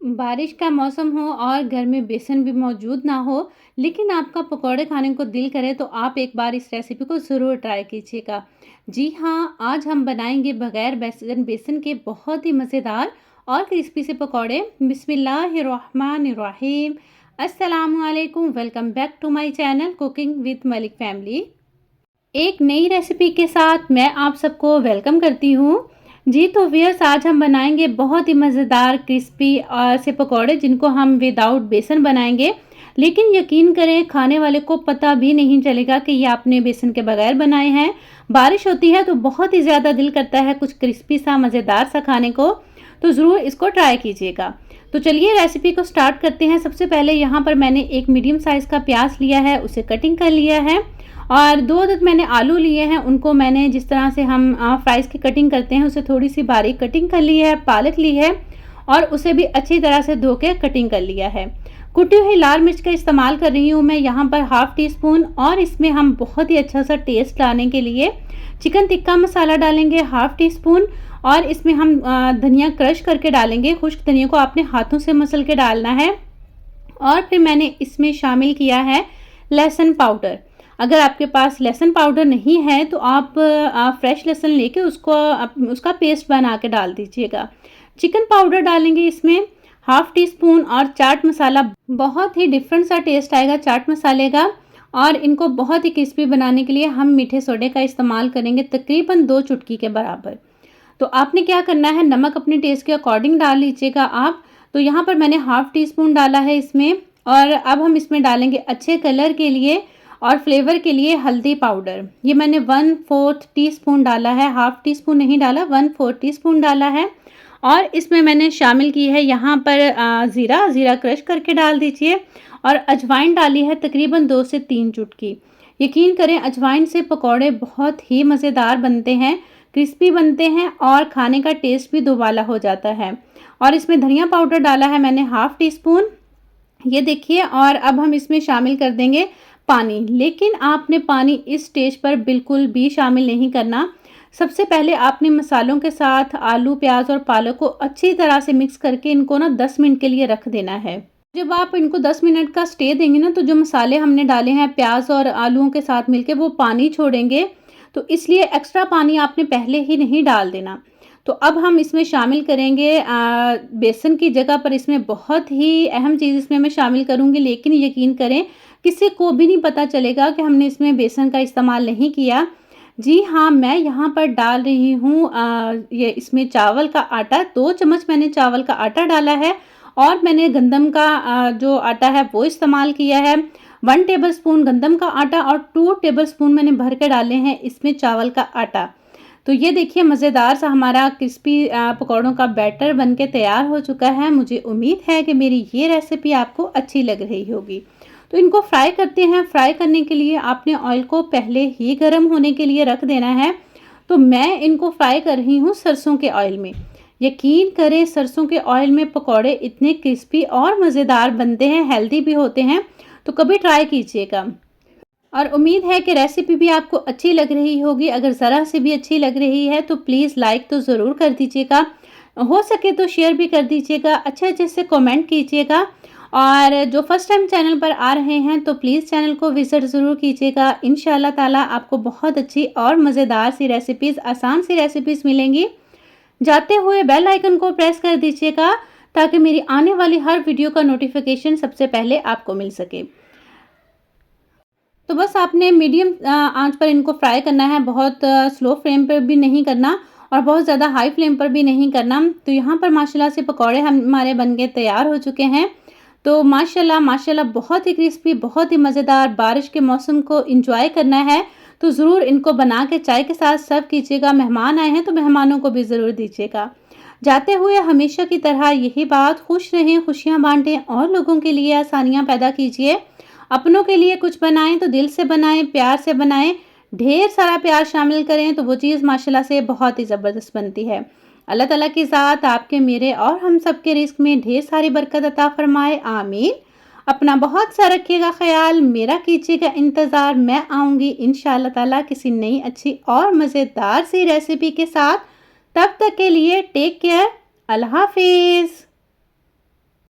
बारिश का मौसम हो और घर में बेसन भी मौजूद ना हो, लेकिन आपका पकौड़े खाने को दिल करे तो आप एक बार इस रेसिपी को ज़रूर ट्राई कीजिएगा। जी हाँ, आज हम बनाएंगे बगैर बेसन बेसन के बहुत ही मज़ेदार और क्रिस्पी से पकौड़े। बिस्मिल्लाहिर्रहमानिर्रहीम। अस्सलामुअलैकुम, welcome back to my channel cooking with Malik family. एक नई रेसिपी के साथ मैं आप सबको वेलकम करती हूँ। जी तो व्यूअर्स, आज हम बनाएंगे बहुत ही मज़ेदार क्रिस्पी से पकौड़े जिनको हम विदाउट बेसन बनाएंगे। लेकिन यकीन करें, खाने वाले को पता भी नहीं चलेगा कि ये आपने बेसन के बगैर बनाए हैं। बारिश होती है तो बहुत ही ज़्यादा दिल करता है कुछ क्रिस्पी सा मज़ेदार सा खाने को, तो ज़रूर इसको ट्राई कीजिएगा। तो चलिए रेसिपी को स्टार्ट करते हैं। सबसे पहले यहाँ पर मैंने एक मीडियम साइज़ का प्याज लिया है, उसे कटिंग कर लिया है। और 2 अदद मैंने आलू लिए हैं, उनको मैंने जिस तरह से हम फ्राइज़ की कटिंग करते हैं उसे थोड़ी सी बारीक कटिंग कर ली है। पालक ली है और उसे भी अच्छी तरह से धो के कटिंग कर लिया है। कुटी हुई लाल मिर्च का इस्तेमाल कर रही हूँ मैं यहाँ पर हाफ़ टी स्पून, और इसमें हम बहुत ही अच्छा सा टेस्ट लाने के लिए चिकन टिक्का मसाला डालेंगे हाफ़ टी स्पून। और इसमें हम धनिया क्रश करके डालेंगे। खुश्क धनिया को आपने हाथों से मसल के डालना है। और फिर मैंने इसमें शामिल किया है लहसुन पाउडर। अगर आपके पास लहसुन पाउडर नहीं है तो आप फ्रेश लहसुन लेके उसका पेस्ट बना के डाल दीजिएगा। चिकन पाउडर डालेंगे इसमें हाफ़ टी स्पून, और चाट मसाला। बहुत ही डिफरेंट सा टेस्ट आएगा चाट मसाले का। और इनको बहुत ही क्रिस्पी बनाने के लिए हम मीठे सोडे का इस्तेमाल करेंगे, तकरीबन 2 चुटकी के बराबर। तो आपने क्या करना है, नमक अपने टेस्ट के अकॉर्डिंग डाल लीजिएगा आप। तो यहाँ पर मैंने हाफ़ टी स्पून डाला है इसमें। और अब हम इसमें डालेंगे अच्छे कलर के लिए और फ्लेवर के लिए हल्दी पाउडर। ये मैंने 1/4 टीस्पून डाला है, हाफ़ टी स्पून नहीं डाला, 1/4 टीस्पून डाला है। और इसमें मैंने शामिल की है यहाँ पर ज़ीरा क्रश करके डाल दीजिए। और अजवाइन डाली है तकरीबन 2 से 3 चुटकी। यकीन करें, अजवाइन से पकौड़े बहुत ही मज़ेदार बनते हैं, क्रिस्पी बनते हैं और खाने का टेस्ट भी दुबाला हो जाता है। और इसमें धनिया पाउडर डाला है मैंने हाफ़ टी स्पून, ये देखिए। और अब हम इसमें शामिल कर देंगे पानी। लेकिन आपने पानी इस स्टेज पर बिल्कुल भी शामिल नहीं करना। सबसे पहले आपने मसालों के साथ आलू, प्याज और पालक को अच्छी तरह से मिक्स करके इनको ना 10 मिनट के लिए रख देना है। जब आप इनको 10 मिनट का स्टे देंगे ना, तो जो मसाले हमने डाले हैं प्याज और आलूओं के साथ मिलके वो पानी छोड़ेंगे। तो इसलिए एक्स्ट्रा पानी आपने पहले ही नहीं डाल देना। तो अब हम इसमें शामिल करेंगे बेसन की जगह पर इसमें बहुत ही अहम चीज़ इसमें मैं शामिल करूँगी। लेकिन यकीन करें, किसी को भी नहीं पता चलेगा कि हमने इसमें बेसन का इस्तेमाल नहीं किया। जी हाँ, मैं यहाँ पर डाल रही हूँ ये इसमें चावल का आटा। 2 चम्मच मैंने चावल का आटा डाला है। और मैंने गंदम का जो आटा है वो इस्तेमाल किया है। 1 टेबलस्पून गंदम का आटा और 2 टेबलस्पून मैंने भर के डाले हैं इसमें चावल का आटा। तो ये देखिए, मज़ेदार सा हमारा क्रिस्पी पकौड़ों का बैटर बनके तैयार हो चुका है। मुझे उम्मीद है कि मेरी ये रेसिपी आपको अच्छी लग रही होगी। तो इनको फ्राई करते हैं। फ्राई करने के लिए आपने ऑयल को पहले ही गर्म होने के लिए रख देना है। तो मैं इनको फ्राई कर रही हूँ सरसों के ऑयल में। यकीन करें, सरसों के ऑयल में पकौड़े इतने क्रिस्पी और मज़ेदार बनते हैं, हेल्दी भी होते हैं। तो कभी ट्राई कीजिएगा। और उम्मीद है कि रेसिपी भी आपको अच्छी लग रही होगी। अगर ज़रा से भी अच्छी लग रही है तो प्लीज़ लाइक तो ज़रूर कर दीजिएगा, हो सके तो शेयर भी कर दीजिएगा, अच्छे अच्छे से कमेंट कीजिएगा। और जो फर्स्ट टाइम चैनल पर आ रहे हैं तो प्लीज़ चैनल को विज़िट ज़रूर कीजिएगा। इंशाल्लाह ताला आपको बहुत अच्छी और मज़ेदार सी रेसिपीज़, आसान सी रेसिपीज़ मिलेंगी। जाते हुए बेल आइकन को प्रेस कर दीजिएगा ताकि मेरी आने वाली हर वीडियो का नोटिफिकेशन सबसे पहले आपको मिल सके। तो बस आपने मीडियम आंच पर इनको फ्राई करना है, बहुत स्लो फ्लेम पर भी नहीं करना और बहुत ज़्यादा हाई फ्लेम पर भी नहीं करना। तो यहाँ पर माशाल्लाह से पकौड़े हमारे बनके तैयार हो चुके हैं। तो माशाल्लाह माशाल्लाह बहुत ही क्रिस्पी, बहुत ही मज़ेदार। बारिश के मौसम को एंजॉय करना है तो ज़रूर इनको बना के चाय के साथ सर्व कीजिएगा। मेहमान आए हैं तो मेहमानों को भी ज़रूर दीजिएगा। जाते हुए हमेशा की तरह यही बात, खुश रहें, खुशियाँ बांटें और लोगों के लिए आसानियाँ पैदा कीजिए। अपनों के लिए कुछ बनाएं तो दिल से बनाएं, प्यार से बनाएं, ढेर सारा प्यार शामिल करें तो वो चीज़ माशाल्लाह से बहुत ही ज़बरदस्त बनती है। अल्लाह ताला की ज़ात आपके, मेरे और हम सब के रिज़्क में ढेर सारी बरकत अता फरमाए, आमीन। अपना बहुत सा रखिएगा ख्याल, मेरा कीजिएगा इंतज़ार। मैं आऊँगी इंशाअल्लाह ताला किसी नई अच्छी और मज़ेदार सी रेसिपी के साथ। तब तक के लिए टेक केयर, अल्लाह हाफिज़।